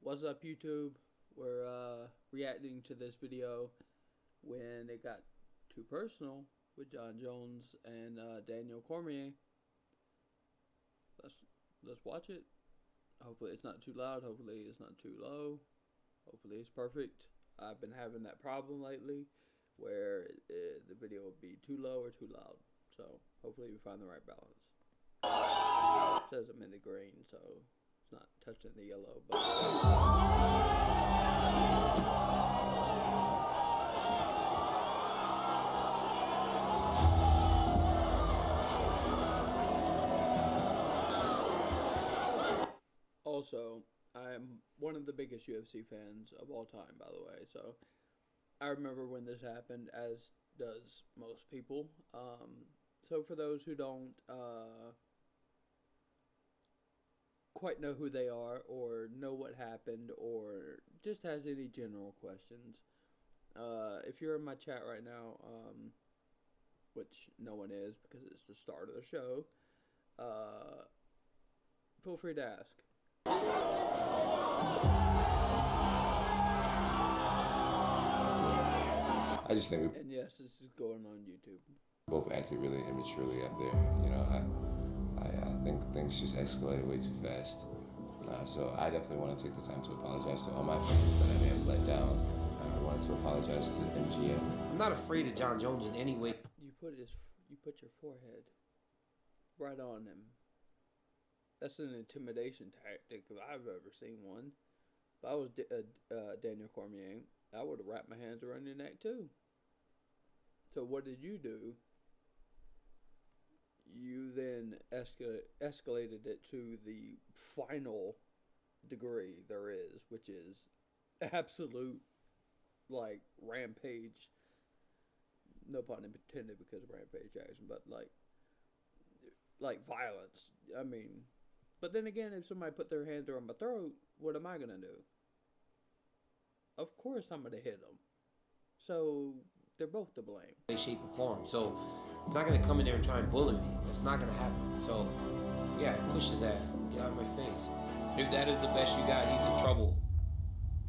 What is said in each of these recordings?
What's up, YouTube? We're reacting to this video when it got too personal with John Jones and Daniel Cormier. Let's watch it. Hopefully it's not too loud. Hopefully it's not too low. Hopefully it's perfect. I've been having that problem lately where the video will be too low or too loud. So hopefully we find the right balance. It says I'm in the green, so it's not touching the yellow. But also, I'm one of the biggest UFC fans of all time, by the way. So I remember when this happened, as does most people. So for those who don't quite know who they are or know what happened or just has any general questions, if you're in my chat right now, which no one is because it's the start of the show, feel free to ask. I just think we And yes, this is going on YouTube. both acted really immaturely up there. You know, I think things just escalated way too fast. So I definitely want to take the time to apologize to all my fans that I may have let down. I wanted to apologize to the MGM. I'm not afraid of John Jones in any way. You put your forehead right on him. That's an intimidation tactic if I've ever seen one. If I was Daniel Cormier, I would have wrapped my hands around your neck too. So what did you do? You then escalated it to the final degree there is, which is absolute, like, rampage. No pun intended because of Rampage Jackson, but like violence. I mean, but then again, if somebody put their hands around my throat, what am I gonna do? Of course I'm gonna hit them. So they're both to blame. Way, shape, or form. So he's not gonna come in there and try and bully me. It's not gonna happen. So yeah, push his ass. Get out of my face. If that is the best you got, he's in trouble.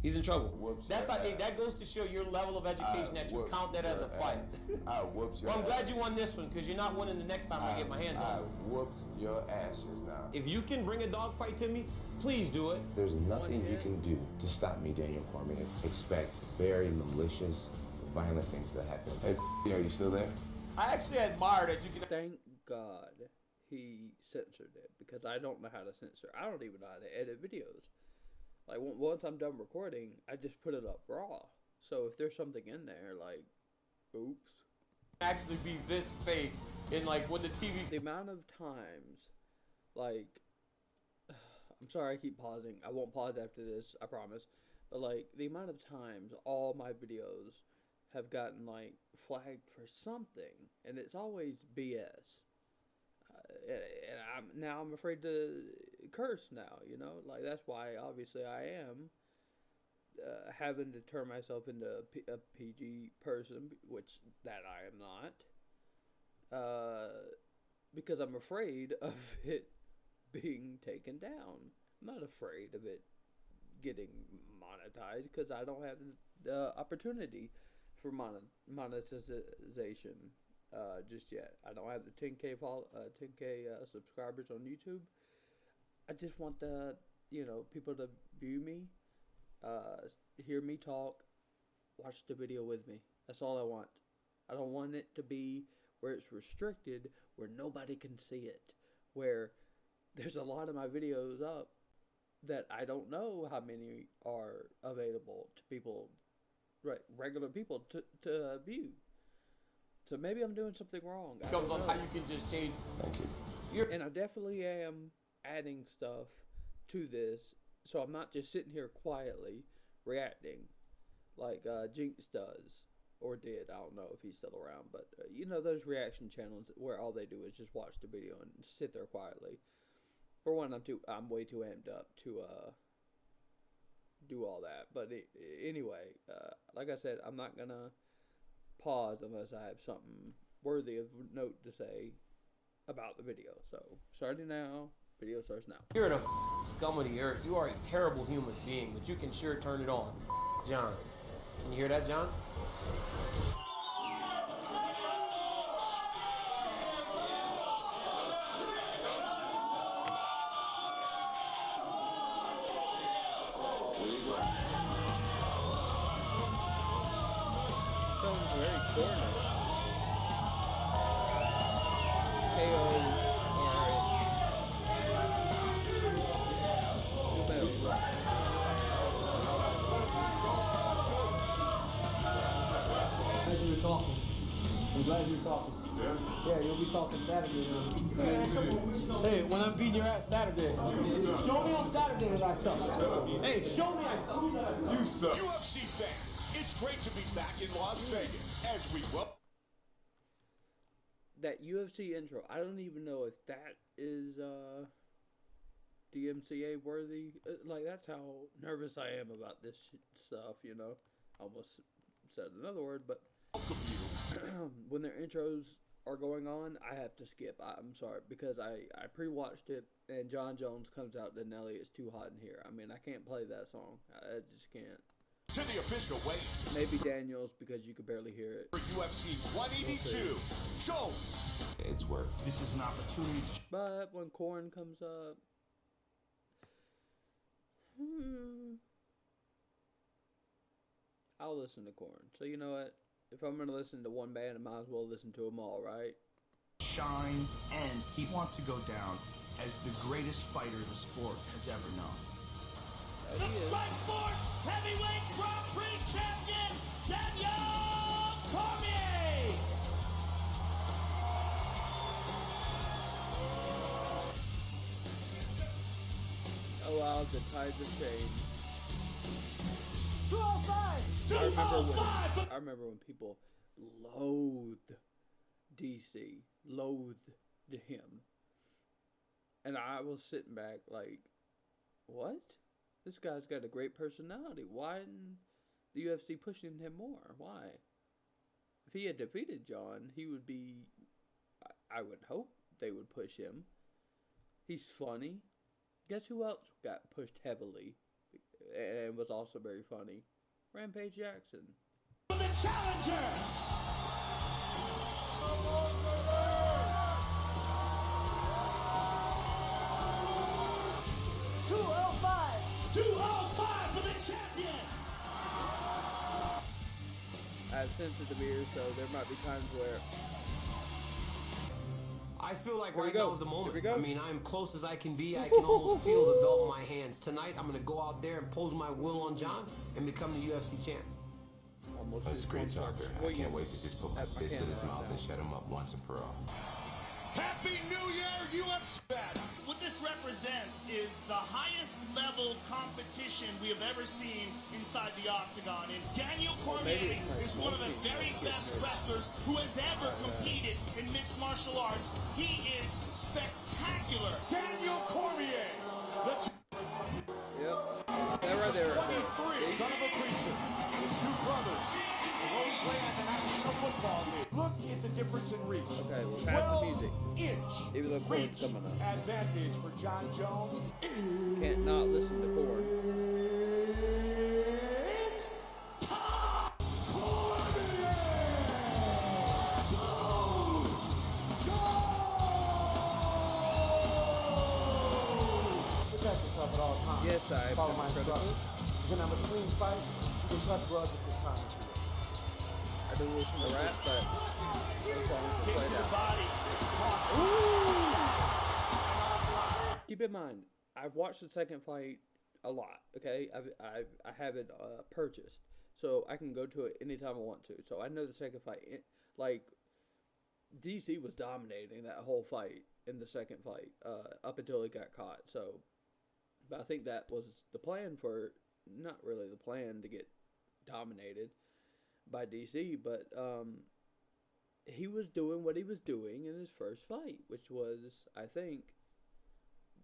He's in trouble. That's how that goes to show your level of education that you count that as a fight. I whooped your Well, I'm glad ass. you won this one because you're not winning the next time I get my hands I on you. whooped your ass just now. If you can bring a dog fight to me, please do it. There's nothing you can do to stop me, Daniel Cormier. Expect very malicious, violent things to happen. Hey, are you still there? I actually admire that you can. Thank God he censored it because I don't know how to censor. I don't even know how to edit videos. Like, once I'm done recording, I just put it up raw. So if there's something in there, like, oops. Actually be this fake in like when the TV. The amount of times, like, I'm sorry I keep pausing. I won't pause after this, I promise. But, like, the amount of times all my videos have gotten, like, flagged for something. And it's always BS. And I'm afraid to curse now, you know? Like, that's why, obviously, I am having to turn myself into a PG person, which that I am not. Because I'm afraid of it being taken down. I'm not afraid of it getting monetized because I don't have the opportunity for monetization just yet. I don't have the 10K subscribers on YouTube. I just want the people to view me, hear me talk, watch the video with me. That's all I want. I don't want it to be where it's restricted, where nobody can see it, where there's a lot of my videos up that I don't know how many are available to people, right, regular people to view. So maybe I'm doing something wrong. Comes on how you can just change. Thank you. And I definitely am adding stuff to this, so I'm not just sitting here quietly reacting like Jinx does, or did. I don't know if he's still around, but you know those reaction channels where all they do is just watch the video and sit there quietly. For one, I'm way too amped up to do all that. But anyway, like I said, I'm not gonna pause unless I have something worthy of note to say about the video. So starting now, Video starts now. You're the scum of the earth. You are a terrible human being, but you can sure turn it on. John, can you hear that, John? Sounds very corny. Glad you were talking. I'm glad you're talking. Yeah, you'll be talking Saturday. Hey, when I'm beating your ass Saturday, show me on Saturday that I suck. Hey, show me I suck. You suck. UFC fans, it's great to be back in Las Vegas as we welcome. That UFC intro, I don't even know if that is DMCA worthy. Like, that's how nervous I am about this stuff, you know. Almost said another word, but when their intros are going on, I have to skip. I'm sorry, because I pre-watched it, and John Jones comes out, and Nelly, it's too hot in here. I mean, I can't play that song. I just can't. To the official weigh-ins. Maybe Daniels, because you could barely hear it. For UFC 182, Jones. It's work. This is an opportunity. But when Korn comes up, I'll listen to Korn. So you know what? If I'm going to listen to one band, I might as well listen to them all, right? Shine, and he wants to go down as the greatest fighter the sport has ever known. The Strikeforce Heavyweight Grand Prix Champion, Daniel Cormier! Allow the tide to change. 205! I remember when people loathed DC, loathed him. And I was sitting back like, what? This guy's got a great personality. Why isn't the UFC pushing him more? Why? If he had defeated John, he would be, I would hope they would push him. He's funny. Guess who else got pushed heavily and was also very funny? Rampage Jackson. The challenger! 205 for the champion! I have sensitive ears, so there might be times where I feel like Here we right go. now is the moment. Here we go. I mean, I'm close as I can be. I can almost feel the belt in my hands. Tonight, I'm going to go out there and pose my will on John and become the UFC champ. almost That's a great talker. I can't wait to just put my fist in his mouth and shut him up once and for all. Happy New Year, UFC! What this represents is the highest level competition we have ever seen inside the octagon. And Daniel Cormier is one of the very best wrestlers who has ever competed in mixed martial arts. He is spectacular. Daniel Cormier, the Yep. That right there. 23, son of a preacher. His two brothers, the role play at the National Football League. Look at the difference in reach. Okay, well, pass the music. 12-inch Even though Korn's reach coming up. advantage for John Jones. Can't not listen to Korn. It's time! Cormier! Protect yourself at all times. Yes, I Follow my am critical. instructions. You can have a clean fight. You can touch gloves at this time. I do listen to rap, but those songs are Kick played to the out. body. Keep in mind, I've watched the second fight a lot. Okay, I have it purchased, so I can go to it anytime I want to. So I know the second fight. Like, DC was dominating that whole fight in the second fight up until he got caught. So, but I think that was the plan for, not really the plan to get dominated by DC, but he was doing what he was doing in his first fight, which was, I think,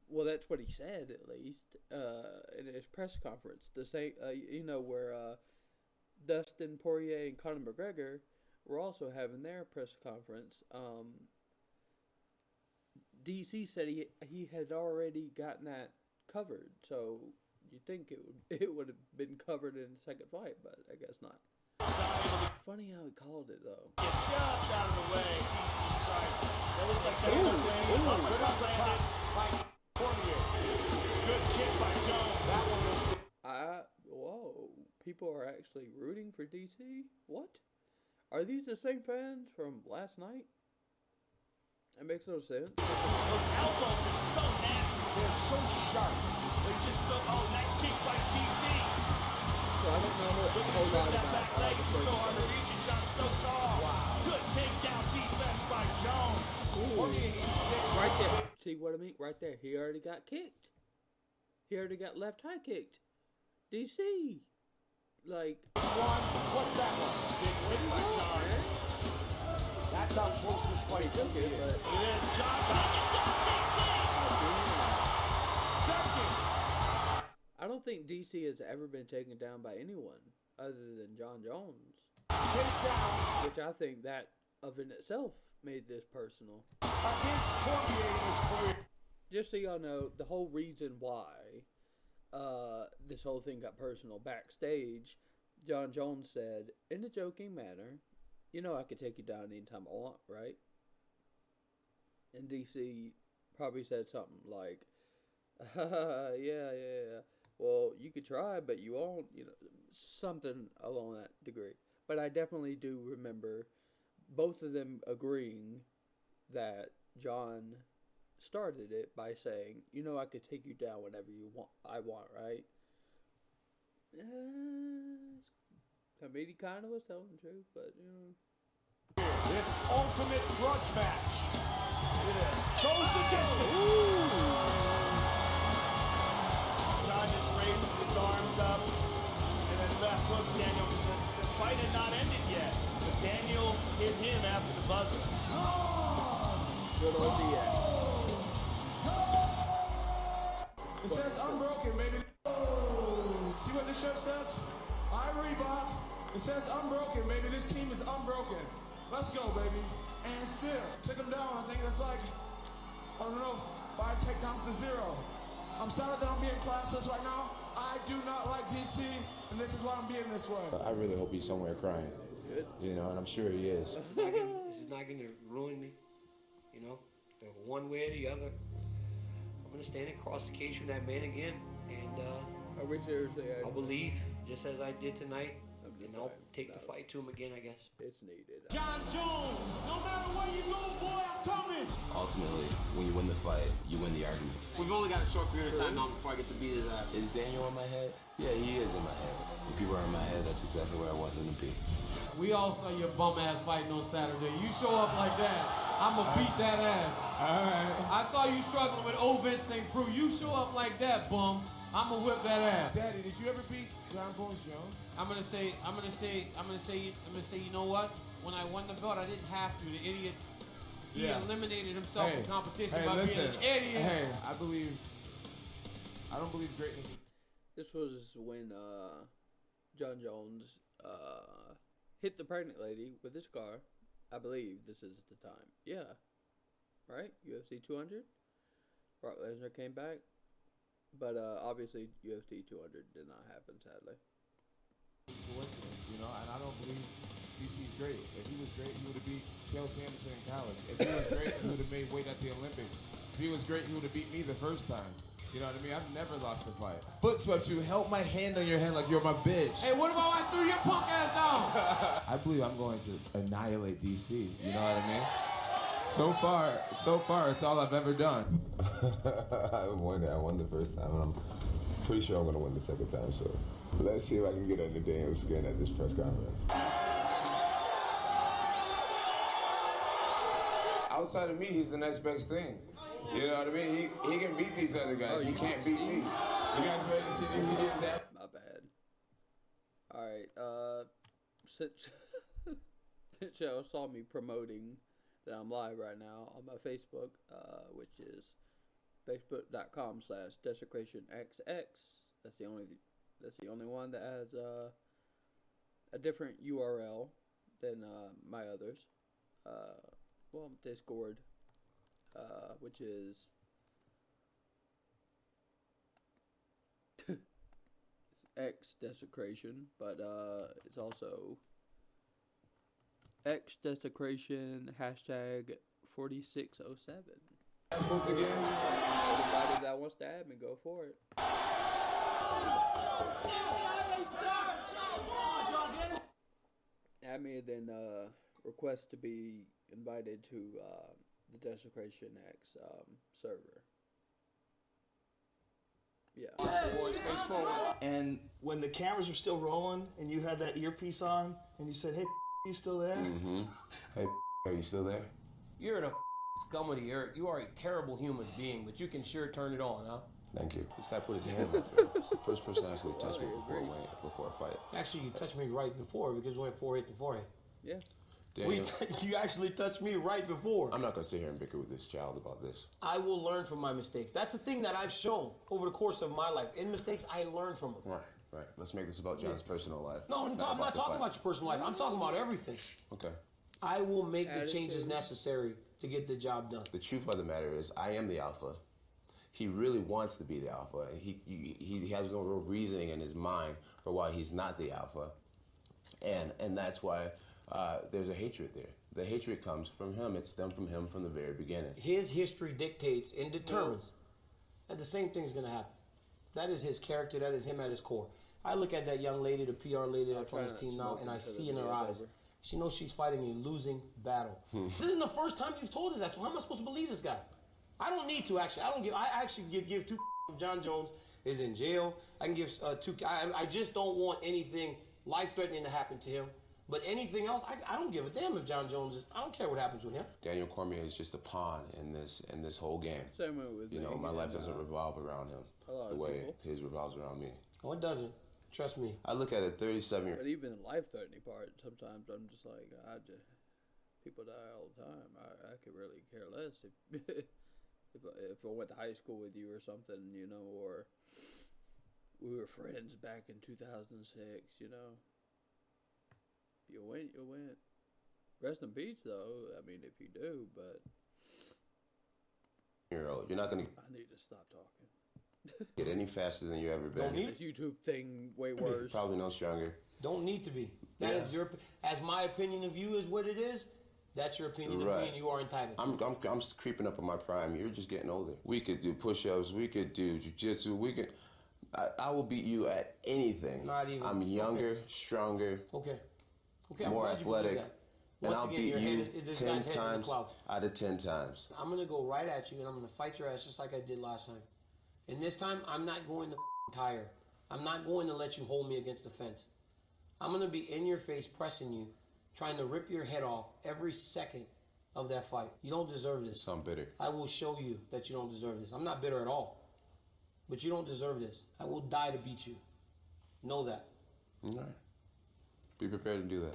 well, that's what he said at least in his press conference. The same, where Dustin Poirier and Conor McGregor were also having their press conference. DC said he had already gotten that covered, so you think it would have been covered in the second fight, but I guess not. Funny how he called it though. Get just out of the way. DC strikes. That looks like they landed by Cormier. Good kick by Jones. That one was sick. Whoa. People are actually rooting for DC? What? Are these the same fans from last night? That makes no sense. Those elbows are so nasty. They're so sharp. They're just so. Oh, nice kick by DC. So I don't know a whole lot that about back leg is so hard to reach, and John's so tall. Wow. Good takedown defense by Jones. Ooh. Right there. See what I mean? Right there. He already got kicked. He already got left high kicked. DC. Like. What's that one? Big win by John. That's how close this fight is. It is John taking down DC. Second. I don't think DC has ever been taken down by anyone other than John Jones. Takedown. Which I think that of in itself made this personal. Against Cormier in his career. Just so y'all know, the whole reason why this whole thing got personal backstage, John Jones said, in a joking manner, you know I could take you down anytime I want, right? And DC probably said something like, yeah. Well, you could try, but you won't, something along that degree. But I definitely do remember both of them agreeing that John started it by saying, you know I could take you down whenever I want, right? I mean, he kind of was telling the truth, but, This ultimate grudge match. Look at this. Goes the distance. John just raises his arms up and then left hooks Daniel because the fight had not ended yet. But Daniel hit him after the buzzer. good old DX. It says unbroken, baby. See what this shirt says? I'm Reebok. It says unbroken, baby. This team is unbroken. Let's go, baby. And still, took him down. I think that's like, I don't know, 5 takedowns to 0. I'm sorry that I'm being classless right now. I do not like DC, and this is why I'm being this way. I really hope he's somewhere crying. Good. You know, and I'm sure he is. This is not going to ruin me. You know, the one way or the other. I'm going to stand across the cage from that man again. And I wish seriously I'll believe, just as I did tonight. And I'll take the fight to him again, I guess. It's needed. John Jones, no matter where you go, boy, I'm coming. Ultimately, when you win the fight, you win the argument. We've only got a short period of time now before I get to beat his ass. Is Daniel in my head? Yeah, he is in my head. When people are in my head, that's exactly where I want them to be. We all saw your bum ass fighting on Saturday. You show up like that, I'ma beat that ass. Alright. I saw you struggling with old Vince St. Preux. You show up like that, bum, I'ma whip that ass. Daddy, did you ever beat John Bones Jones? I'm gonna say, you know what? When I won the belt, I didn't have to. The idiot, he eliminated himself from competition by being an idiot. Hey, I don't believe greatness. This was when John Jones hit the pregnant lady with his car. I believe this is the time. Yeah. Right? UFC 200? Brock Lesnar came back. But obviously UFC 200 did not happen, sadly. You know, and I don't believe DC's great. If he was great, he would have beat Cael Sanderson in college. If he was great, he would have made weight at the Olympics. If he was great, he would have beat me the first time. You know what I mean? I've never lost a fight. Foot swept you. Held my hand on your head like you're my bitch. Hey, what about I threw your punk ass down? I believe I'm going to annihilate DC. You know what I mean? So far, it's all I've ever done. I won the first time, and I'm pretty sure I'm going to win the second time, so let's see if I can get under Daniel's skin at this press conference. Outside of me, he's the next best thing. You know what I mean? He can beat these other guys. He can't beat me. You guys ready to see DC get his ass? My bad. Alright, since y'all saw me promoting that I'm live right now on my Facebook, which is facebook.com/desecrationxx. That's the only one that has a different URL than my others. Well, Discord. which is X desecration, but it's also X desecration hashtag 4607. Anybody that wants to add me, go for it. Add me, then request to be invited to the Desecration X server. Yeah. And when the cameras were still rolling and you had that earpiece on and you said, hey, you still there? Mm-hmm. Hey, are you still there? You're the scum of the earth. You are a terrible human being, but you can sure turn it on, huh? Thank you. This guy put his hand on my throat. It's the first person to actually touch me before a fight. Actually, you touched me right before because we went forehead to forehead. Yeah. You actually touched me right before. I'm not going to sit here and bicker with this child about this. I will learn from my mistakes. That's the thing that I've shown over the course of my life. In mistakes, I learn from them. Right. Let's make this about John's personal life. No, I'm not talking about your personal life. I'm talking about everything. Okay. I will make the changes necessary to get the job done. The truth of the matter is, I am the alpha. He really wants to be the alpha. He has no real reasoning in his mind for why he's not the alpha. And that's why there's a hatred there. The hatred comes from him. It stemmed from him from the very beginning. His history dictates and determines that the same thing's going to happen. That is his character. That is him at his core. I look at that young lady, the PR lady that's on his team now, and I see in her eyes, she knows she's fighting a losing battle. This isn't the first time you've told us that, so how am I supposed to believe this guy? I don't need to, actually. I actually give two John Jones is in jail. I can give two. I just don't want anything life-threatening to happen to him. But anything else, I don't give a damn if John Jones is. I don't care what happens with him. Daniel Cormier is just a pawn in this whole game. Same way with me. You know, my life doesn't revolve around him the way his revolves around me. Oh, it doesn't. Trust me. I look at it 37 years. But even the life-threatening part, sometimes I'm just like, people die all the time. I could really care less if I went to high school with you or something, you know, or we were friends back in 2006, you know. If you went, you went. Rest in peace, though. I mean, if you do, but you're not gonna. I need to stop talking. Get any faster than you ever been. This YouTube thing way worse. Probably no stronger. Don't need to be. That is your. As my opinion of you is what it is. That's your opinion of me, and you are entitled. I'm creeping up on my prime. You're just getting older. We could do push-ups. We could do jiu-jitsu. We could. I will beat you at anything. Not even. I'm younger, stronger. Okay. More athletic. And I'll beat you 10 times out of 10 times. I'm going to go right at you, and I'm going to fight your ass just like I did last time. And this time, I'm not going to tire. I'm not going to let you hold me against the fence. I'm going to be in your face pressing you, trying to rip your head off every second of that fight. You don't deserve this. I'm bitter. I will show you that you don't deserve this. I'm not bitter at all. But you don't deserve this. I will die to beat you. Know that. All right. Be prepared to do that.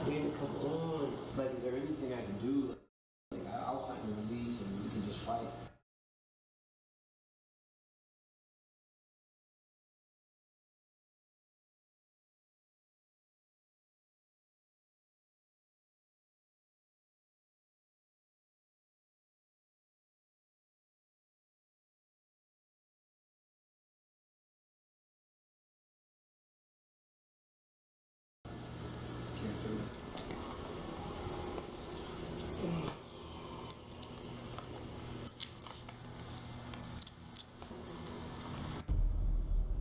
Dan, come on. Like, is there anything I can do? Like, I'll sign a release and we can just fight.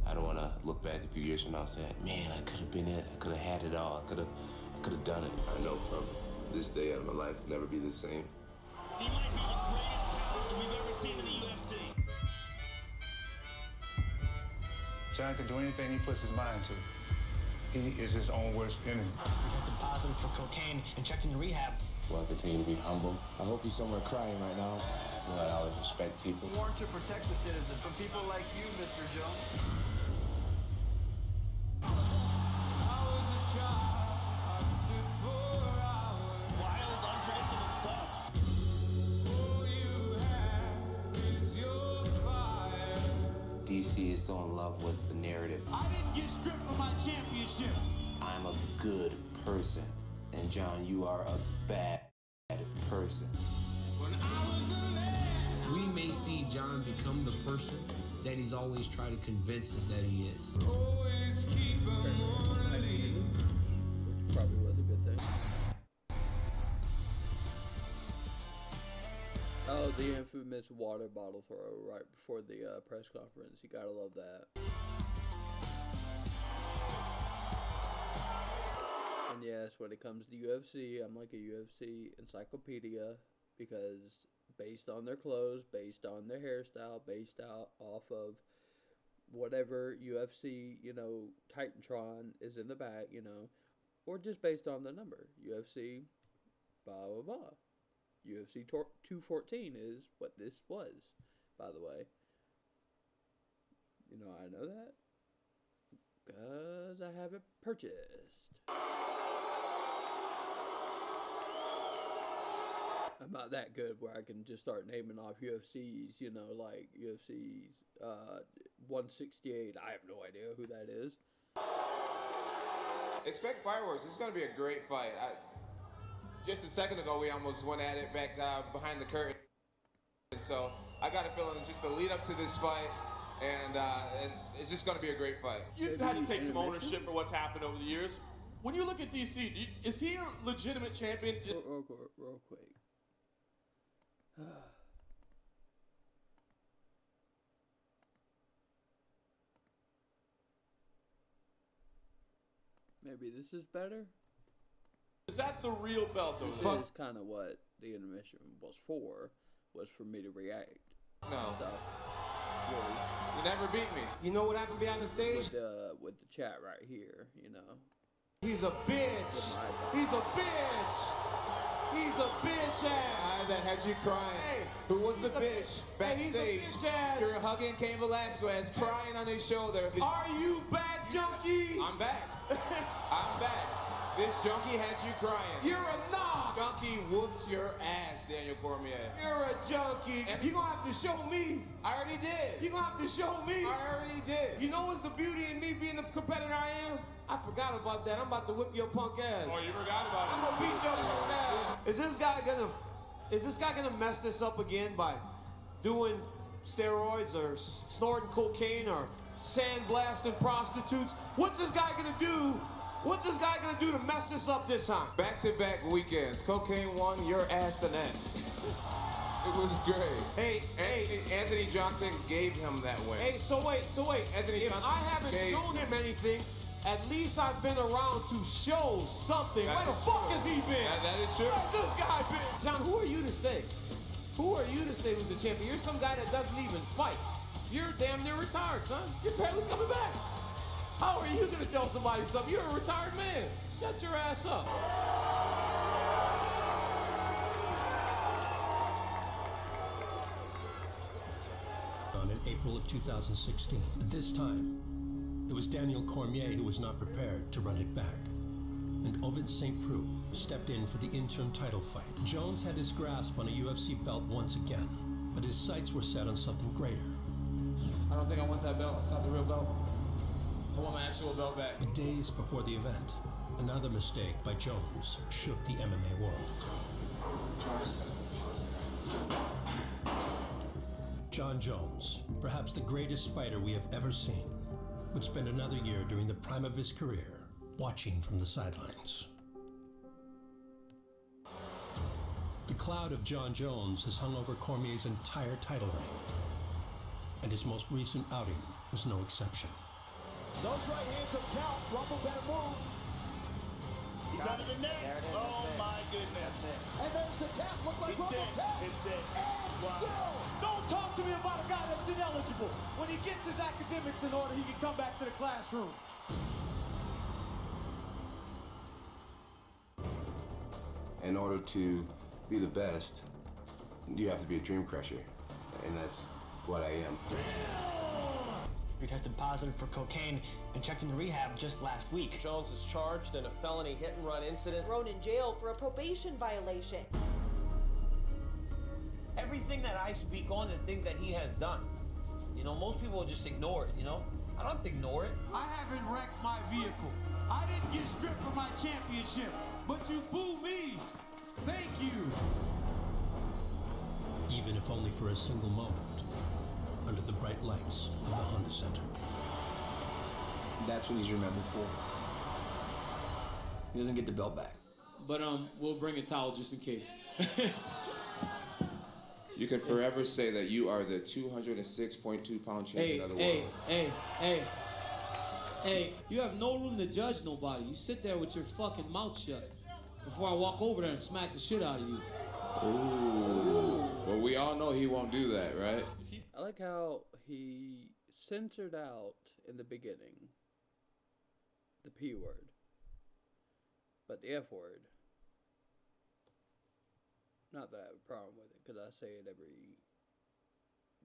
I don't want to look back a few years from now and say, man, I could have been it. I could have had it all. I could have done it. I know from this day of my life never be the same. He might be the greatest talent we've ever seen in the UFC. John can do anything he puts his mind to. He is his own worst enemy. Tested positive for cocaine and checked into rehab. Will I continue to be humble? I hope he's somewhere crying right now. Will I always respect people? Sworn to protect the citizens from people like you, Mr. Jones. Wild, unpredictable stuff. Desi DC is so in love with the narrative. I didn't get stripped of my championship. I'm a good person. And John, you are a bad person. We may see John become the person that he's always tried to convince us that he is. Probably was a good thing. Oh, the infamous water bottle throw right before the press conference. You gotta love that. And yes, when it comes to UFC, I'm like a UFC encyclopedia because based on their clothes, based on their hairstyle, based out off of whatever UFC, Titantron is in the back, or just based on the number. UFC, blah, blah, blah. UFC 214 is what this was, by the way. I know that because I have it purchased. I'm not that good where I can just start naming off UFCs, like UFC's 168. I have no idea who that is. Expect fireworks. This is going to be a great fight. Just a second ago, we almost went at it back behind the curtain. So I got a feeling just the lead up to this fight, and it's just going to be a great fight. You've had to take some ownership for what's happened over the years. When you look at DC, is he a legitimate champion? Real quick. Maybe this is better. Is that the real belt over there? This is kind of what the intermission was for me to react. No. Stuff. You never beat me. You know what happened behind the stage? With the chat right here, He's a bitch. He's a bitch. He's a bitch ass. That had you crying. Hey, who was the bitch backstage? Hey, he's a bitch ass. You're hugging Cain Velasquez, crying on his shoulder. Are you back, junkie? I'm back. I'm back. This junkie has you crying. You're a knob. Junkie whoops your ass, Daniel Cormier. You're a junkie. And you're going to have to show me. I already did. You're going to have to show me. I already did. You know what's the beauty in me being the competitor I am? I forgot about that. I'm about to whip your punk ass. Oh, you forgot about it. I'm going to beat your punk ass. Is this guy gonna mess this up again by doing steroids or snorting cocaine or sandblasting prostitutes? What's this guy gonna do? What's this guy gonna do to mess this up this time? Back-to-back weekends. Cocaine won, your ass the next. It was great. Hey, Anthony Johnson gave him that win. Hey, so wait. Anthony if Johnson I haven't shown him anything, at least I've been around to show something. Where the fuck has he been? That is true. Where's this guy been? John, who are you to say? Who are you to say who's the champion? You're some guy that doesn't even fight. You're damn near retired, son. You're barely coming back. How are you gonna tell somebody something? You're a retired man. Shut your ass up. In April of 2016. This time, it was Daniel Cormier who was not prepared to run it back. And Ovid St. Preux stepped in for the interim title fight. Jones had his grasp on a UFC belt once again, but his sights were set on something greater. I don't think I want that belt. It's not the real belt. I want my actual belt back. Days before the event, another mistake by Jones shook the MMA world. John Jones, perhaps the greatest fighter we have ever seen, would spend another year during the prime of his career watching from the sidelines. The cloud of John Jones has hung over Cormier's entire title reign, and his most recent outing was no exception. Those right hands will count. Rumble better move. He's under the net. There it is. Oh my goodness. That's it. And there's the tap. Looks like It's Rumble it. tap. It's it. And still. Don't talk to me about a guy that's ineligible. When he gets his academics in order, he can come back to the classroom. In order to be the best, you have to be a dream crusher, and that's what I am. He tested positive for cocaine and checked into rehab just last week. Jones is charged in a felony hit-and-run incident. Thrown in jail for a probation violation. Everything that I speak on is things that he has done. You know, most people will just ignore it, you know? I don't have to ignore it. I haven't wrecked my vehicle. I didn't get stripped from my championship, but you boo me. Thank you. Even if only for a single moment, under the bright lights of the Honda Center. That's what he's remembered for. He doesn't get the belt back. But we'll bring a towel just in case. You can forever say that you are the 206.2-pound champion of the world. Hey, you have no room to judge nobody. You sit there with your fucking mouth shut before I walk over there and smack the shit out of you. Ooh. Well, we all know he won't do that, right? I like how he censored out in the beginning the P word, but the F word, not that I have a problem with it, because I say it every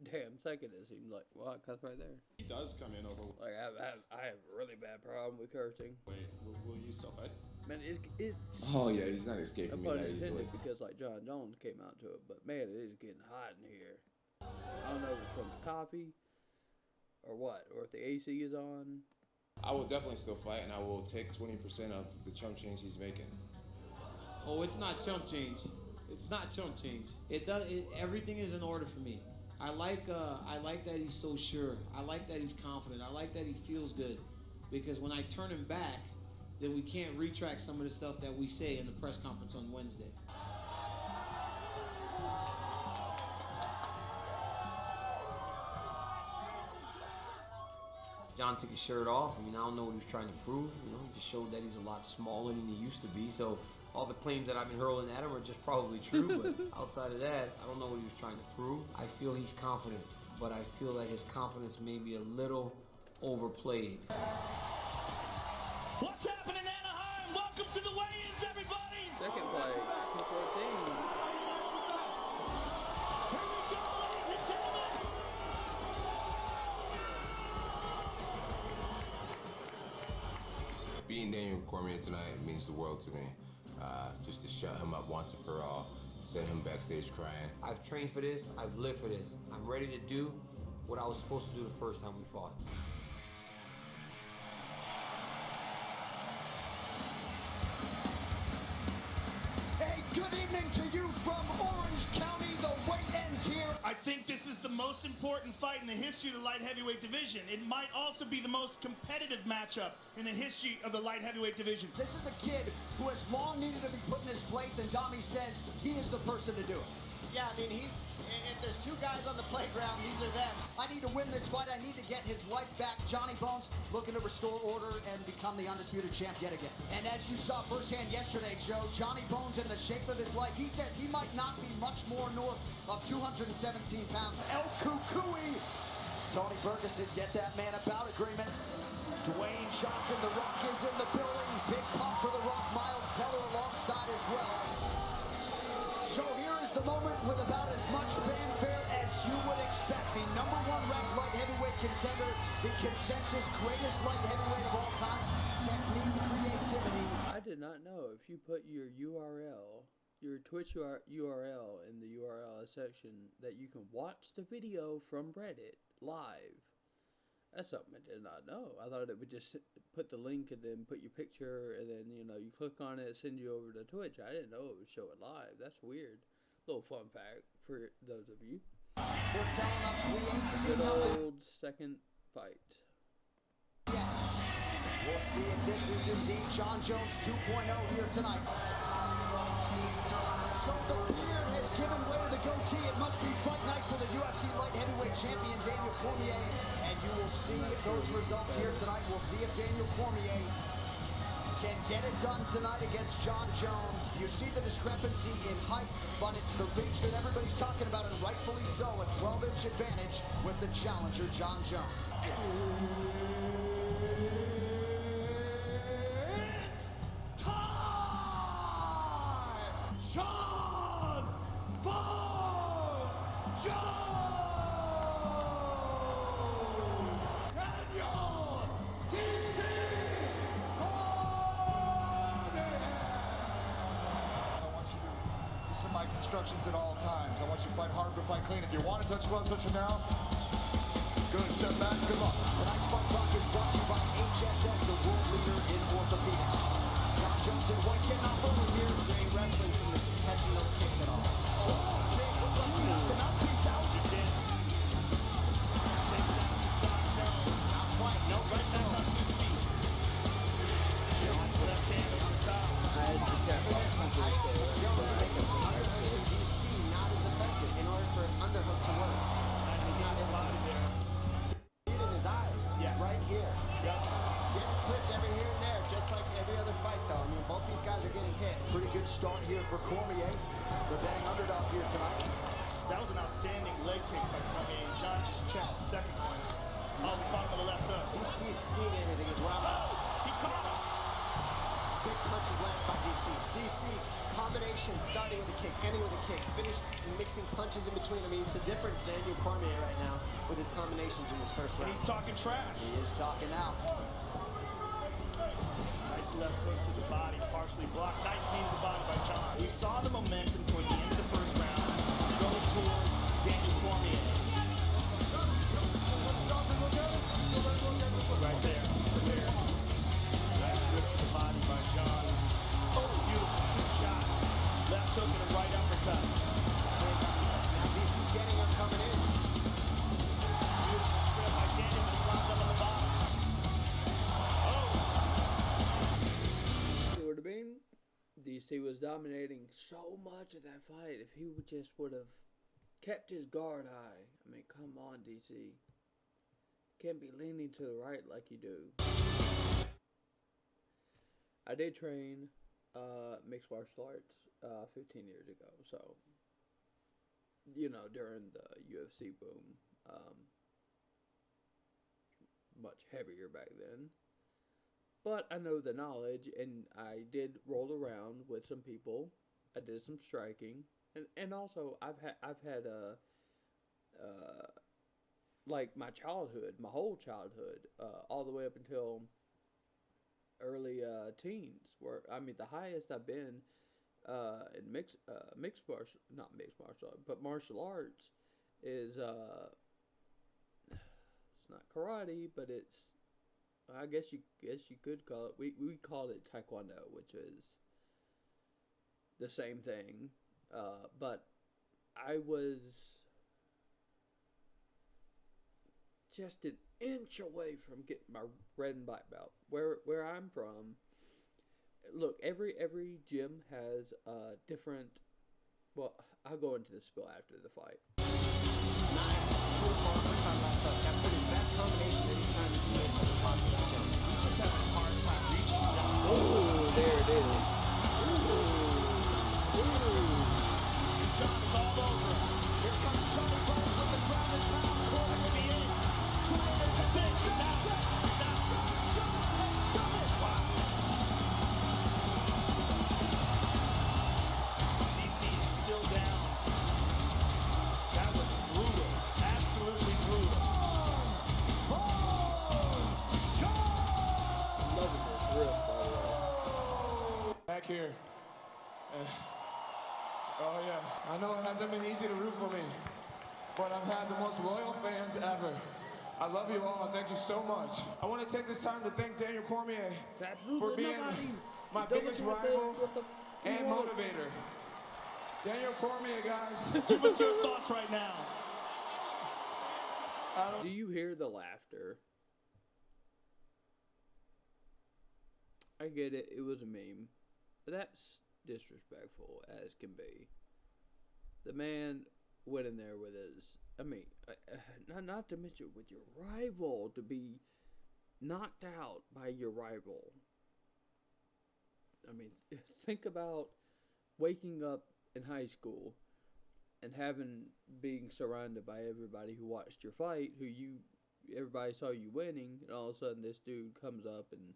damn second, it seems like. Well, it cuts right there. He does come in over. Like, I have a really bad problem with cursing. Wait, will you still fight? Man, it's oh yeah, he's not escaping me that easily. Because like John Jones came out to it, but man, it is getting hot in here. I don't know if it's from the coffee or what, or if the AC is on. I will definitely still fight, and I will take 20% of the chump change he's making. Oh, it's not chump change. It's not chump change. Everything is in order for me. I like that he's so sure. I like that he's confident. I like that he feels good, because when I turn him back, then we can't retract some of the stuff that we say in the press conference on Wednesday. John took his shirt off. I mean, I don't know what he was trying to prove. You know, he just showed that he's a lot smaller than he used to be. So all the claims that I've been hurling at him are just probably true. But outside of that, I don't know what he was trying to prove. I feel he's confident, but I feel that his confidence may be a little overplayed. What's happening in Anaheim? Welcome to the weigh-ins, everybody! Second play, 214. Here we go, ladies and gentlemen! Beating Daniel Cormier tonight means the world to me. Just to shut him up once and for all, send him backstage crying. I've trained for this. I've lived for this. I'm ready to do what I was supposed to do the first time we fought. Good evening to you from Orange County. The weight ends here. I think this is the most important fight in the history of the light heavyweight division. It might also be the most competitive matchup in the history of the light heavyweight division. This is a kid who has long needed to be put in his place, and Dami says he is the person to do it. Yeah, I mean, if there's two guys on the playground, these are them. I need to win this fight. I need to get his life back. Johnny Bones looking to restore order and become the undisputed champ yet again. And as you saw firsthand yesterday, Joe, Johnny Bones in the shape of his life. He says he might not be much more north of 217 pounds. El Cucuy. Tony Ferguson, get that man about agreement. Dwayne Johnson, The Rock is in the building. Big pop for The Rock. Miles Teller alongside as well. So here is the moment with about as much fanfare as you would expect. The #1 ranked light heavyweight contender, the consensus greatest light heavyweight of all time. Technique, creativity. I did not know if you put your URL, your Twitch URL in the URL section, that you can watch the video from Reddit live. That's something I did not know. I thought it would just put the link and then put your picture and then, you know, you click on it, send you over to Twitch. I didn't know it would show it live. That's weird. Little fun fact for those of you. They're telling us we ain't seen Good nothing. old second fight. Yeah. We'll see if this is indeed John Jones 2.0 here tonight. So the beard has given way to the goatee. It must be fight night for the UFC light heavyweight champion Daniel Cormier. And you will see those results here tonight. We'll see if Daniel Cormier can get it done tonight against John Jones. You see the discrepancy in height, but it's the reach that everybody's talking about, and rightfully so. A 12-inch advantage with the challenger, John Jones. John Bones Jones! Daniel DC I want you to listen to my instructions at all times. I want you to fight hard but fight clean. If you want to touch gloves, touch them now. Good, step back, good luck. Tonight's Fight Talk is brought to you by HSS, the world leader in orthopedics. John Jones and White getting off early here. Great wrestling from the catching those kicks at all. Oh, big look like he knocked the mouthpiece out. He did. Takes down to John Jones. Not quite, no Right pressure. back up to his feet. Jones left hand on the top. I had to tap off something to say that. Jones makes underhooks from DC not as effective in order for an underhook to work. And he's not in body there. See it in his eyes, right here. Yep. He's getting clipped every here and there, just like every other fight, though. I mean, both these guys are getting hit. Pretty good start here for Cormier, the betting underdog here tonight. That was an outstanding leg kick by Cormier, and John just checked the second one. Oh, we caught him with a left hook. DC's seeing everything as well. He caught him. Big punches landed by DC. DC, combination, starting with a kick, ending with a kick, finish mixing punches in between. I mean, it's a different Daniel Cormier right now with his combinations in his first And round. he's talking trash. He is talking now. Nice left hook to the body, partially blocked. Nice knee to the body by John. We saw the momentum towards the end of the first round going towards Daniel Cormier. Right there. Nice whip to the body by John. Oh, beautiful. 2 shots. Left hook and a right uppercut. Now DC's getting him coming in. Beautiful trip by Daniel, and he wound up on the bottom. See what I mean? DC was dominating so much of that fight. If he would have kept his guard high. I mean, come on, DC. Can't be leaning to the right like you do. I did train mixed martial arts 15 years ago, so during the UFC boom, much heavier back then. But I know the knowledge, and I did roll around with some people. I did some striking, and also I've had like my childhood, my whole childhood, all the way up until early teens, where the highest I've been in mixed martial arts is it's not karate, but it's, I guess you could call it, we called it taekwondo, which is the same thing, but I was just an inch away from getting my red and black belt. Where I'm from, look, every gym has different. Well, I'll go into the spill after the fight. Nice. Beautiful uppercut left hook. That put his best combination anytime he can make to the pocket of Jones. He's just having a hard time reaching down. Oh, there it is. John is all over. Here comes Johnny Bones with the ground and pound. That could be it. That's it. He's out. Jones has done it. Wow. DC is still down. That was brutal. Absolutely brutal. Loving this riff, by the way. Back here. Oh yeah, I know it hasn't been easy to root for me, but I've had the most loyal fans ever. I love you all, and thank you so much. I want to take this time to thank Daniel Cormier for being my biggest rival and motivator. Daniel Cormier, guys. Give us your thoughts right now. Do you hear the laughter? I get it. It was a meme. But that's disrespectful as can be. The man went in there with his, not to mention with your rival, to be knocked out by your rival. I mean, think about waking up in high school and being surrounded by everybody who watched your fight, everybody saw you winning, and all of a sudden this dude comes up and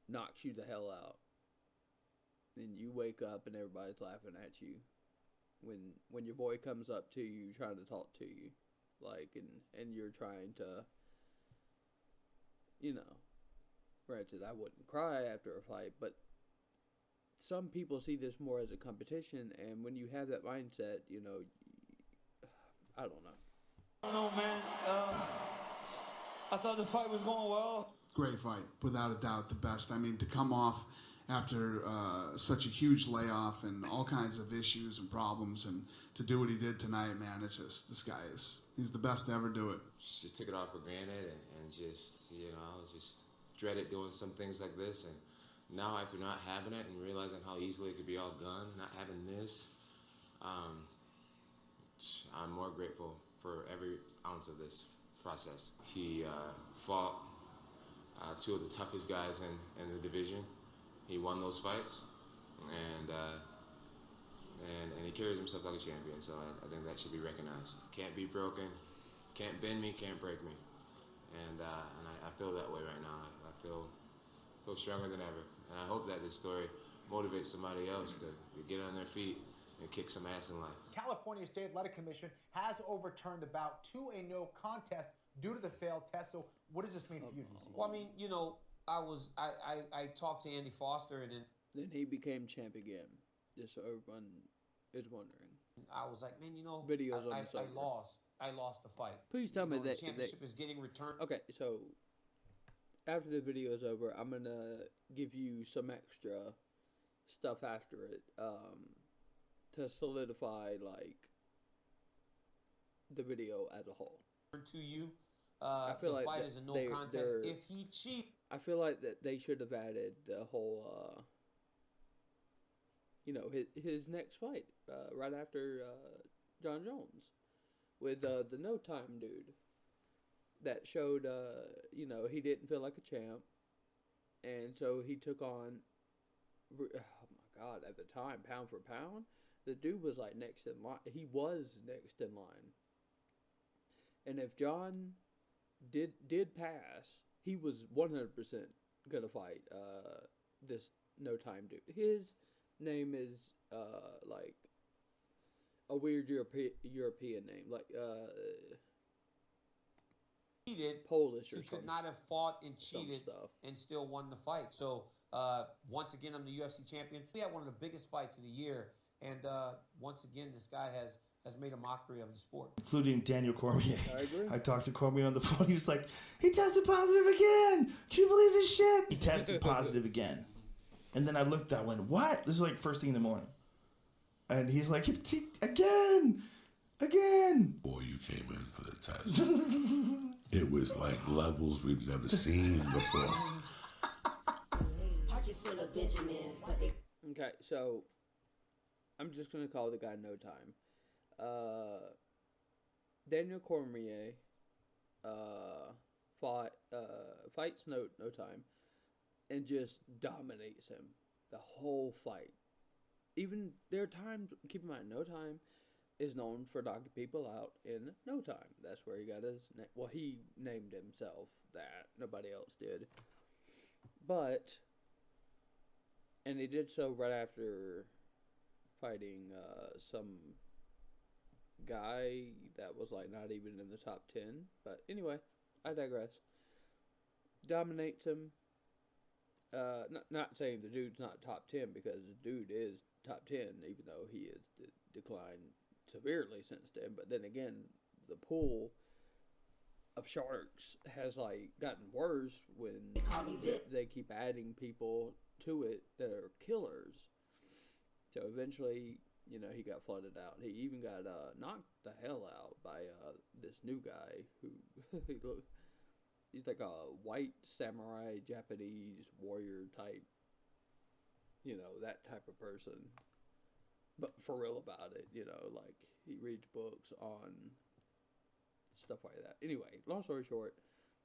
knocks you the hell out. And you wake up and everybody's laughing at you when your boy comes up to you trying to talk to you, and you're trying to, granted I wouldn't cry after a fight, but some people see this more as a competition, and when you have that mindset, I don't know. No, man. I thought the fight was going well. Great fight, without a doubt, the best. I mean, to come off after such a huge layoff and all kinds of issues and problems, and to do what he did tonight, man, it's just, this guy he's the best to ever do it. Just took it all for granted and just, just dreaded doing some things like this. And now after not having it and realizing how easily it could be all gone, not having this, I'm more grateful for every ounce of this process. He fought two of the toughest guys in the division. He won those fights, and he carries himself like a champion. So I think that should be recognized. Can't be broken, can't bend me, can't break me, and I feel that way right now. I feel stronger than ever, and I hope that this story motivates somebody else to get on their feet and kick some ass in life. California State Athletic Commission has overturned the bout to a no contest due to the failed test. So what does this mean for you, Desi? Well, I mean, I talked to Andy Foster, and then he became champ again. Just so everyone is wondering. I was like, man, videos on the I lost the fight. Please tell me the championship is getting returned. Okay, so after the video is over, I'm gonna give you some extra stuff after it, to solidify the video as a whole. To you, I feel the like fight is a no contest. If he cheats, I feel like that they should have added the whole, his next fight right after John Jones with the No Time dude that showed, he didn't feel like a champ, and so he took on. Oh my God! At the time, pound for pound, the dude was like next in line. He was next in line. And if John did pass, he was 100% gonna fight this No Time dude. His name is like a weird European name, like cheated, Polish or he something. could not have fought and cheated and still won the fight. So once again, I'm the UFC champion. We had one of the biggest fights of the year, and once again, this guy has made a mockery of the sport. Including Daniel Cormier. I agree. I talked to Cormier on the phone. He was like, he tested positive again. Can you believe this shit? He tested positive again. And then I looked, I went, what? This is like first thing in the morning. And he's like, again. Boy, you came in for the test. It was like levels we've never seen before. Okay, so I'm just gonna call the guy No Time. Daniel Cormier fights No Time and just dominates him the whole fight. Even there are times, keep in mind, No Time is known for knocking people out in no time. That's where he got his name. Well, he named himself that. Nobody else did. And he did so right after fighting some guy that was like not even in the top 10. But anyway, I digress. Dominates him. Not saying the dude's not top 10, because the dude is top 10, even though he is declined severely since then. But then again, the pool of sharks has like gotten worse when they keep adding people to it that are killers. So eventually, he got flooded out. He even got knocked the hell out by this new guy who he's like a white samurai Japanese warrior type, that type of person. But for real about it, like he reads books on stuff like that. Anyway, long story short,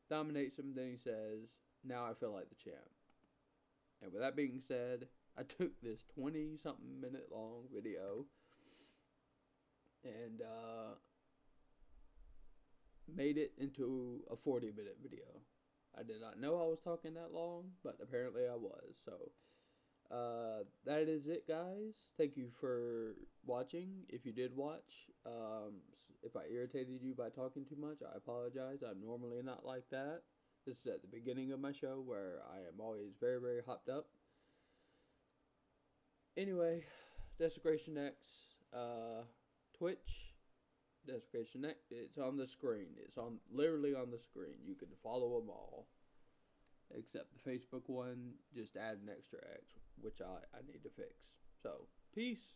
dominates him. Then he says, "Now I feel like the champ." And with that being said, I took this 20-something minute long video and made it into a 40-minute video. I did not know I was talking that long, but apparently I was. So that is it, guys. Thank you for watching. If you did watch, if I irritated you by talking too much, I apologize. I'm normally not like that. This is at the beginning of my show where I am always very, very hopped up. Anyway, Desecration X, Twitch, Desecration Next. It's on the screen. It's literally on the screen. You can follow them all. Except the Facebook one, just add an extra X, which I need to fix. So, peace.